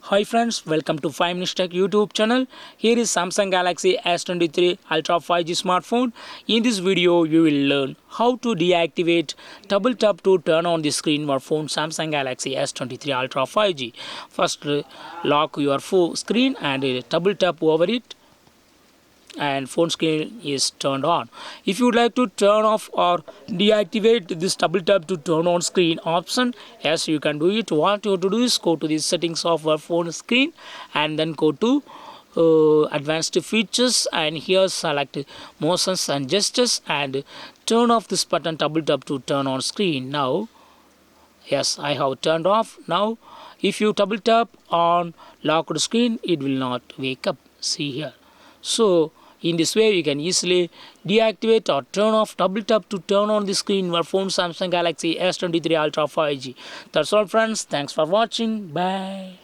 Hi friends, welcome to 5 Minutes Tech YouTube channel. Here is Samsung Galaxy S23 Ultra 5G smartphone. In this video, you will learn how to deactivate double tap to turn on the screen of phone Samsung Galaxy S23 Ultra 5G. First, lock your phone screen and double tap over it, and phone screen is turned on. If you would like to turn off or deactivate this double tap to turn on screen option, yes, you can do it. What you have to do is go to the settings of our phone screen and then go to advanced features, and here select motions and gestures and turn off this button double tap to turn on screen. Now yes, I have turned off. Now if you double tap on locked screen, it will not wake up. See here. So in this way, you can easily deactivate or turn off double tap to turn on the screen of your phone Samsung Galaxy S23 Ultra 5G. That's all friends. Thanks for watching. Bye.